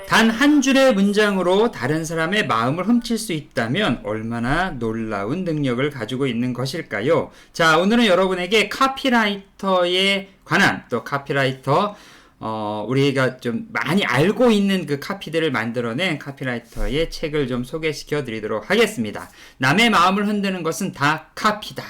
단 한 줄의 문장으로 다른 사람의 마음을 훔칠 수 있다면 얼마나 놀라운 능력을 가지고 있는 것일까요? 자, 오늘은 여러분에게 카피라이터에 관한 또 카피라이터 우리가 좀 많이 알고 있는 그 카피들을 만들어낸 카피라이터의 책을 좀 소개시켜 드리도록 하겠습니다. 남의 마음을 흔드는 것은 다 카피다.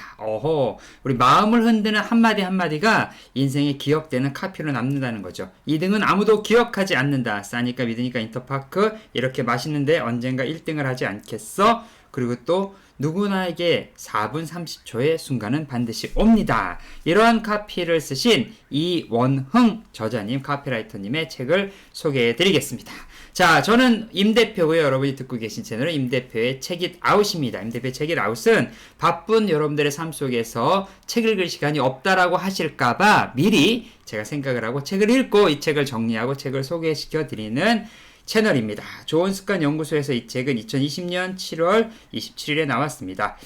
우리 마음을 흔드는 한마디 한마디가 인생에 기억되는 카피로 남는다는 거죠. 이 등은 아무도 기억하지 않는다. 싸니까 믿으니까 인터파크 이렇게 맛있는데 언젠가 1등을 하지 않겠어? 그리고 또 누구나에게 4분 30초의 순간은 반드시 옵니다. 이러한 카피를 쓰신 이원흥 저자님, 카피라이터님의 책을 소개해 드리겠습니다. 자, 저는 임대표고요. 여러분이 듣고 계신 채널은 임대표의 책잇 아웃입니다. 임대표의 책잇 아웃은 바쁜 여러분들의 삶 속에서 책 읽을 시간이 없다라고 하실까봐 미리 제가 생각을 하고 책을 읽고 이 책을 정리하고 책을 소개시켜 드리는 채널입니다. 좋은 습관 연구소에서 이 책은 2020년 7월 27일에 나왔습니다.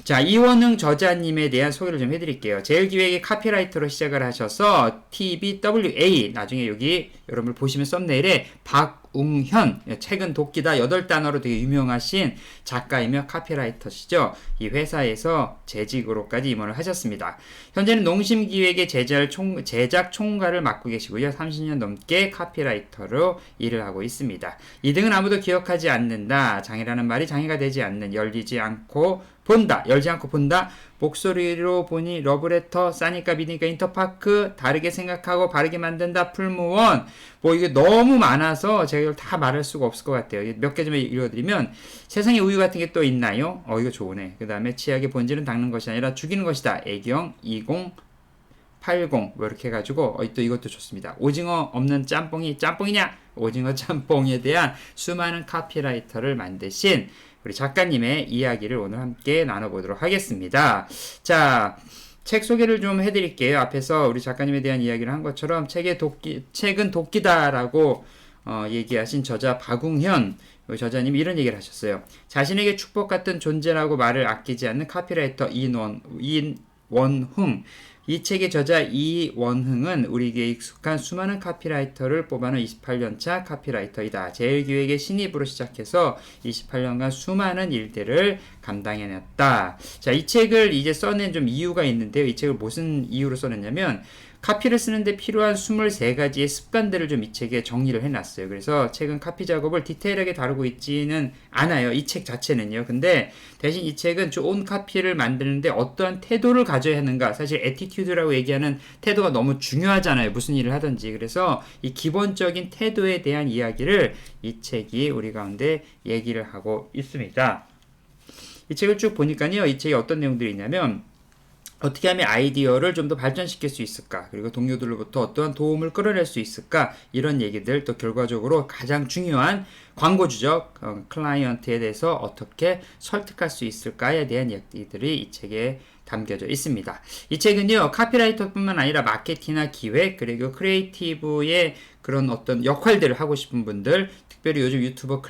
자, 이원흥 저자님에 대한 소개를 좀 해드릴게요. 제일기획의 카피라이터로 시작을 하셔서 TBWA, 나중에 여기 여러분 보시면 썸네일에 박웅현, 책은 도끼다 8단어로 되게 유명하신 작가이며 카피라이터시죠. 이 회사에서 재직으로까지 임원을 하셨습니다. 현재는 농심기획의 제작 총괄을 맡고 계시고요. 30년 넘게 카피라이터로 일을 하고 있습니다. 이 등은 아무도 기억하지 않는다. 장애라는 말이 장애가 되지 않는, 열지 않고 본다, 목소리로 보니 러브레터, 싸니까 믿으니까 인터파크, 다르게 생각하고 바르게 만든다, 풀무원. 이게 너무 많아서 제가 이걸 다 말할 수가 없을 것 같아요. 몇 개 좀 읽어드리면, 세상에 우유 같은 게 또 있나요? 이거 좋으네. 그 다음에 치약의 본질은 닦는 것이 아니라 죽이는 것이다. 애경, 2080, 이렇게 해가지고, 또 이것도 좋습니다. 오징어 없는 짬뽕이 짬뽕이냐? 오징어 짬뽕에 대한 수많은 카피라이터를 만드신 우리 작가님의 이야기를 오늘 함께 나눠보도록 하겠습니다. 자, 책 소개를 좀 해드릴게요. 앞에서 우리 작가님에 대한 이야기를 한 것처럼 책은 도끼다라고 얘기하신 저자 박웅현 저자님이 이런 얘기를 하셨어요. 자신에게 축복 같은 존재라고 말을 아끼지 않는 카피라이터 이원흥. 이 책의 저자 이원흥은 우리에게 익숙한 수많은 카피라이터를 뽑아놓은 28년차 카피라이터이다. 제일기획의 신입으로 시작해서 28년간 수많은 일들을 감당해냈다. 자, 이 책을 이제 써낸 좀 이유가 있는데요. 이 책을 무슨 이유로 써냈냐면 카피를 쓰는데 필요한 23가지의 습관들을 좀 이 책에 정리를 해놨어요. 그래서 책은 카피 작업을 디테일하게 다루고 있지는 않아요. 이 책 자체는요. 근데 대신 이 책은 좋은 카피를 만드는데 어떠한 태도를 가져야 하는가. 사실 애티튜드라고 얘기하는 태도가 너무 중요하잖아요. 무슨 일을 하든지. 그래서 이 기본적인 태도에 대한 이야기를 이 책이 우리 가운데 얘기를 하고 있습니다. 이 책을 쭉 보니까요. 이 책에 어떤 내용들이 있냐면 어떻게 하면 아이디어를 좀 더 발전시킬 수 있을까? 그리고 동료들로부터 어떠한 도움을 끌어낼 수 있을까? 이런 얘기들, 또 결과적으로 가장 중요한 광고주죠. 클라이언트에 대해서 어떻게 설득할 수 있을까에 대한 얘기들이 이 책에 담겨져 있습니다. 이 책은요, 카피라이터뿐만 아니라 마케팅이나 기획, 그리고 크리에이티브의 그런 어떤 역할들을 하고 싶은 분들, 특별히 요즘 유튜버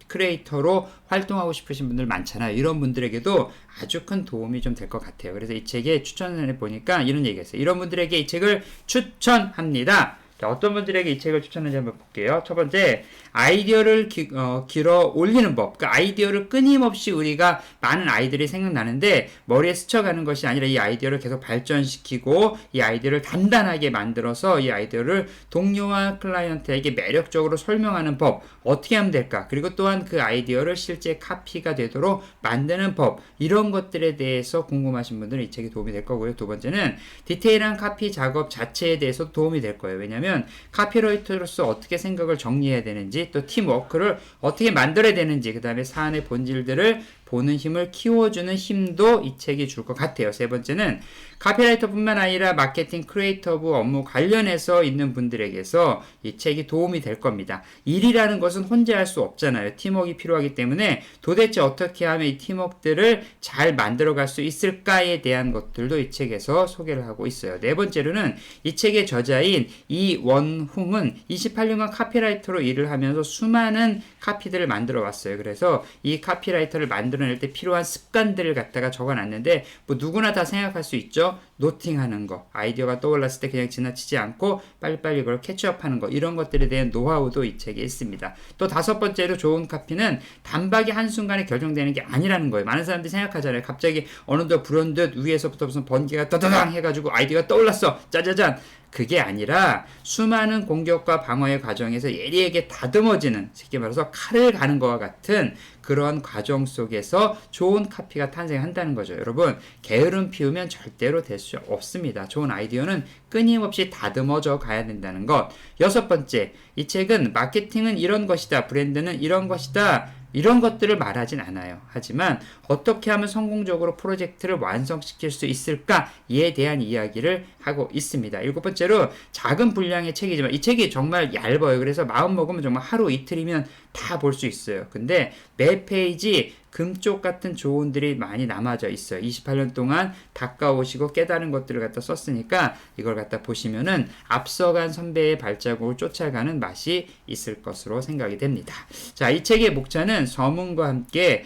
크리에이터로 활동하고 싶으신 분들 많잖아요. 이런 분들에게도 아주 큰 도움이 좀 될 것 같아요. 그래서 이 책에 추천을 해보니까 이런 얘기가 있어요. 이런 분들에게 이 책을 추천합니다. 자, 어떤 분들에게 이 책을 추천하는지 한번 볼게요. 첫 번째, 아이디어를 길어 올리는 법. 그 아이디어를 끊임없이 우리가 많은 아이들이 생각나는데 머리에 스쳐가는 것이 아니라 이 아이디어를 계속 발전시키고 이 아이디어를 단단하게 만들어서 이 아이디어를 동료와 클라이언트에게 매력적으로 설명하는 법. 어떻게 하면 될까? 그리고 또한 그 아이디어를 실제 카피가 되도록 만드는 법. 이런 것들에 대해서 궁금하신 분들은 이 책이 도움이 될 거고요. 두 번째는 디테일한 카피 작업 자체에 대해서 도움이 될 거예요. 왜냐하면 카피라이터로서 어떻게 생각을 정리해야 되는지, 또 팀워크를 어떻게 만들어야 되는지, 그 다음에 사안의 본질들을 보는 힘을 키워주는 힘도 이 책이 줄 것 같아요. 세 번째는 카피라이터뿐만 아니라 마케팅 크리에이터브 업무 관련해서 있는 분들에게서 이 책이 도움이 될 겁니다. 일이라는 것은 혼자 할 수 없잖아요. 팀워크가 필요하기 때문에 도대체 어떻게 하면 이 팀워크들을 잘 만들어갈 수 있을까에 대한 것들도 이 책에서 소개를 하고 있어요. 네 번째로는 이 책의 저자인 이원흥은 28년간 카피라이터로 일을 하면서 수많은 카피들을 만들어 왔어요. 그래서 이 카피라이터를 만드는 만들어낼 때 필요한 습관들을 갖다가 적어놨는데 뭐 누구나 다 생각할 수 있죠. 노팅하는 거, 아이디어가 떠올랐을 때 그냥 지나치지 않고 빨리빨리 그걸 캐치업하는 거, 이런 것들에 대한 노하우도 이 책에 있습니다. 또 5번째로 좋은 카피는 단박에 한순간에 결정되는 게 아니라는 거예요. 많은 사람들이 생각하잖아요. 갑자기 어느덧 불현듯 위에서부터 무슨 번개가 떠다당 해가지고 아이디어가 떠올랐어, 짜자잔. 그게 아니라 수많은 공격과 방어의 과정에서 예리하게 다듬어지는, 쉽게 말해서 칼을 가는 것과 같은 그런 과정 속에서 좋은 카피가 탄생한다는 거죠. 여러분, 게으름 피우면 절대로 될 수 없습니다. 좋은 아이디어는 끊임없이 다듬어져 가야 된다는 것. 6번째, 이 책은 마케팅은 이런 것이다, 브랜드는 이런 것이다, 이런 것들을 말하진 않아요. 하지만 어떻게 하면 성공적으로 프로젝트를 완성시킬 수 있을까에 대한 이야기를 하고 있습니다. 7번째로 작은 분량의 책이지만 이 책이 정말 얇아요. 그래서 마음 먹으면 정말 하루 이틀이면 다 볼 수 있어요. 근데 매 페이지 금쪽 같은 조언들이 많이 남아져 있어요. 28년 동안 닦아오시고 깨달은 것들을 갖다 썼으니까 이걸 갖다 보시면은 앞서간 선배의 발자국을 쫓아가는 맛이 있을 것으로 생각이 됩니다. 자, 이 책의 목차는 서문과 함께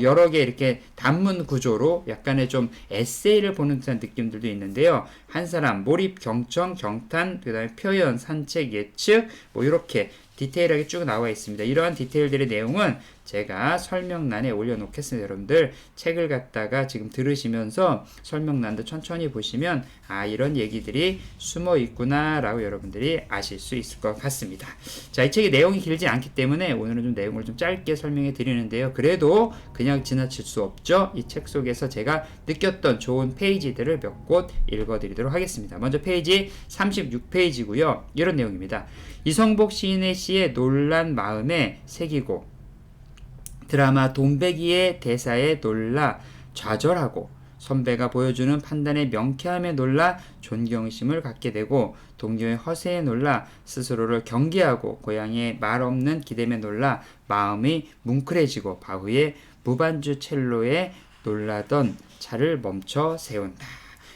여러 개 이렇게 단문 구조로 약간의 좀 에세이를 보는 듯한 느낌들도 있는데요. 한 사람, 몰입, 경청, 경탄, 그 다음에 표현, 산책, 예측, 뭐 이렇게 디테일하게 쭉 나와 있습니다. 이러한 디테일들의 내용은 제가 설명란에 올려놓겠습니다. 여러분들 책을 갖다가 지금 들으시면서 설명란도 천천히 보시면 이런 얘기들이 숨어 있구나 라고 여러분들이 아실 수 있을 것 같습니다. 자, 이 책의 내용이 길지 않기 때문에 오늘은 좀 내용을 좀 짧게 설명해 드리는데요. 그래도 그냥 지나칠 수 없죠. 이 책 속에서 제가 느꼈던 좋은 페이지들을 몇 곳 읽어 드리도록 하겠습니다. 먼저 페이지 36페이지고요. 이런 내용입니다. 이성복 시인의 시에 놀란 마음에 새기고 드라마 돈베기의 대사에 놀라 좌절하고 선배가 보여주는 판단의 명쾌함에 놀라 존경심을 갖게 되고 동료의 허세에 놀라 스스로를 경계하고 고향의 말 없는 기댐에 놀라 마음이 뭉클해지고 바후의 무반주 첼로에 놀라던 차를 멈춰 세운다.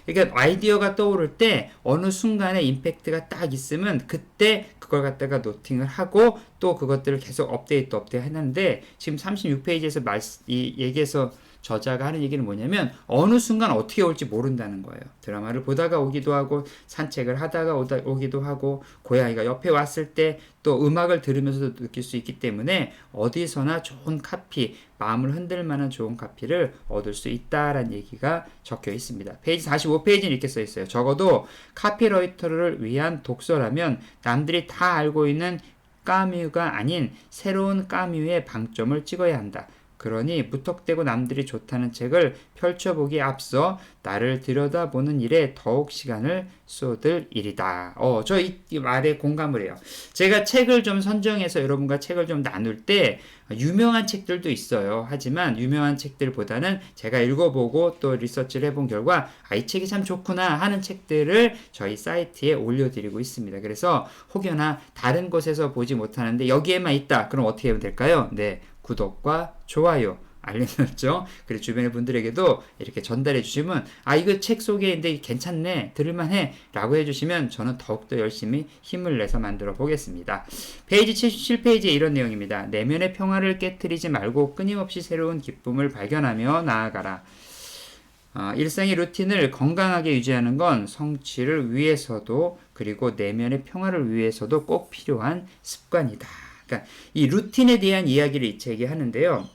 그러니까 아이디어가 떠오를 때 어느 순간에 임팩트가 딱 있으면 그때 그걸 갖다가 노팅을 하고 또 그것들을 계속 업데이트 하는데 지금 36페이지에서 이 얘기에서 저자가 하는 얘기는 뭐냐면 어느 순간 어떻게 올지 모른다는 거예요. 드라마를 보다가 오기도 하고 산책을 하다가 오기도 하고 고양이가 옆에 왔을 때 또 음악을 들으면서도 느낄 수 있기 때문에 어디서나 좋은 카피, 마음을 흔들 만한 좋은 카피를 얻을 수 있다라는 얘기가 적혀 있습니다. 페이지 45페이지는 이렇게 써 있어요. 적어도 카피라이터를 위한 독서라면 남들이 다 알고 있는 까뮤가 아닌 새로운 까뮤의 방점을 찍어야 한다. 그러니 무턱대고 남들이 좋다는 책을 펼쳐보기에 앞서 나를 들여다보는 일에 더욱 시간을 쏟을 일이다. 저 이 말에 공감을 해요. 제가 책을 좀 선정해서 여러분과 책을 좀 나눌 때 유명한 책들도 있어요. 하지만 유명한 책들보다는 제가 읽어보고 또 리서치를 해본 결과 이 책이 참 좋구나 하는 책들을 저희 사이트에 올려드리고 있습니다. 그래서 혹여나 다른 곳에서 보지 못하는데 여기에만 있다. 그럼 어떻게 하면 될까요? 네. 구독과 좋아요, 알림 설정, 그리고 주변의 분들에게도 이렇게 전달해 주시면 이거 책 소개인데 괜찮네, 들을만해 라고 해주시면 저는 더욱더 열심히 힘을 내서 만들어 보겠습니다. 페이지 77페이지에 이런 내용입니다. 내면의 평화를 깨트리지 말고 끊임없이 새로운 기쁨을 발견하며 나아가라. 일상의 루틴을 건강하게 유지하는 건 성취를 위해서도 그리고 내면의 평화를 위해서도 꼭 필요한 습관이다. 그러니까 이 루틴에 대한 이야기를 이 책이 하는데요.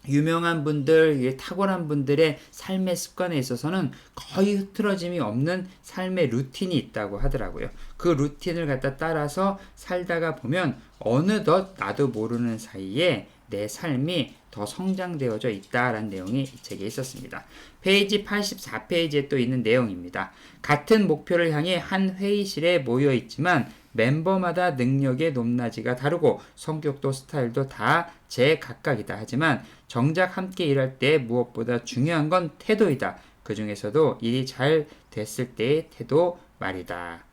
유명한 분들, 탁월한 분들의 삶의 습관에 있어서는 거의 흐트러짐이 없는 삶의 루틴이 있다고 하더라고요. 그 루틴을 갖다 따라서 살다가 보면 어느덧 나도 모르는 사이에 내 삶이 더 성장되어져 있다라는 내용이 이 책에 있었습니다. 페이지 84페이지에 또 있는 내용입니다. 같은 목표를 향해 한 회의실에 모여 있지만 멤버마다 능력의 높낮이가 다르고 성격도 스타일도 다 제각각이다. 하지만 정작 함께 일할 때 무엇보다 중요한 건 태도이다. 그 중에서도 일이 잘 됐을 때의 태도 말이다.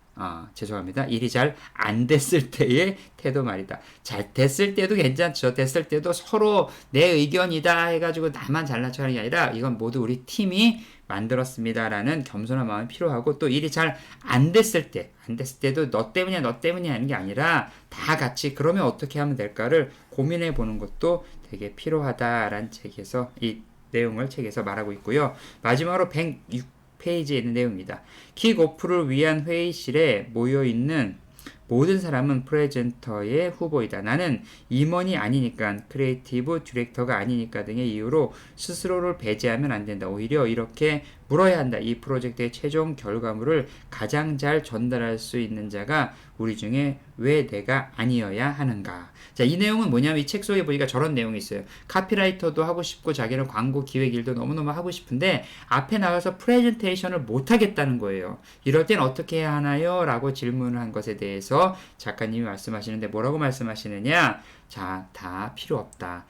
죄송합니다. 일이 잘 안 됐을 때의 태도 말이다. 잘 됐을 때도 괜찮죠. 됐을 때도 서로 내 의견이다 해가지고 나만 잘난 척하는 게 아니라 이건 모두 우리 팀이 만들었습니다 라는 겸손한 마음이 필요하고 또 일이 잘 안 됐을 때도 너 때문이야 하는 게 아니라 다 같이 그러면 어떻게 하면 될까를 고민해 보는 것도 되게 필요하다라는 책에서 이 내용을 책에서 말하고 있고요. 마지막으로 106페이지에 있는 내용입니다. 킥오프를 위한 회의실에 모여있는 모든 사람은 프레젠터의 후보이다. 나는 임원이 아니니까, 크리에이티브 디렉터가 아니니까 등의 이유로 스스로를 배제하면 안 된다. 오히려 이렇게 물어야 한다. 이 프로젝트의 최종 결과물을 가장 잘 전달할 수 있는 자가 우리 중에 왜 내가 아니어야 하는가. 자, 이 내용은 뭐냐면 이 책 속에 보니까 저런 내용이 있어요. 카피라이터도 하고 싶고 자기는 광고 기획 일도 너무너무 하고 싶은데 앞에 나가서 프레젠테이션을 못 하겠다는 거예요. 이럴 땐 어떻게 해야 하나요? 라고 질문을 한 것에 대해서 작가님이 말씀하시는데 뭐라고 말씀하시느냐? 자, 다 필요 없다.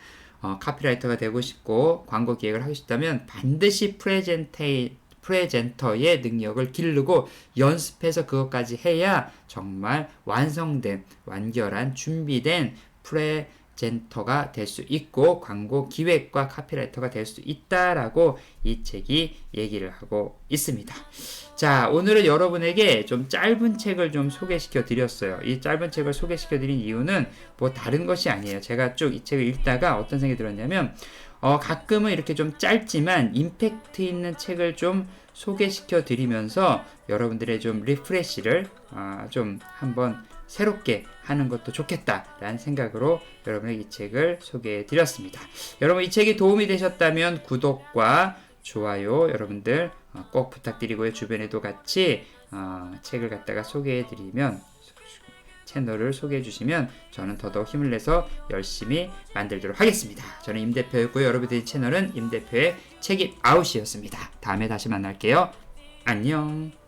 카피라이터가 되고 싶고 광고 기획을 하고 싶다면 반드시 프레젠터의 능력을 기르고 연습해서 그것까지 해야 정말 완성된, 완결한, 준비된 프레젠터가 될 수 있고 광고 기획과 카피라이터가 될 수 있다라고 이 책이 얘기를 하고 있습니다. 자, 오늘은 여러분에게 좀 짧은 책을 좀 소개시켜 드렸어요. 이 짧은 책을 소개시켜 드린 이유는 뭐 다른 것이 아니에요. 제가 쭉 이 책을 읽다가 어떤 생각이 들었냐면 가끔은 이렇게 좀 짧지만 임팩트 있는 책을 좀 소개시켜 드리면서 여러분들의 좀 리프레시를 좀 한번 새롭게 하는 것도 좋겠다라는 생각으로 여러분에게 이 책을 소개해 드렸습니다. 여러분 이 책이 도움이 되셨다면 구독과 좋아요 여러분들 꼭 부탁드리고요. 주변에도 같이 책을 갖다가 소개해 드리면 채널을 소개해 주시면 저는 더더욱 힘을 내서 열심히 만들도록 하겠습니다. 저는 임대표였고요. 여러분들의 채널은 임대표의 책잇아웃이었습니다. 다음에 다시 만날게요. 안녕.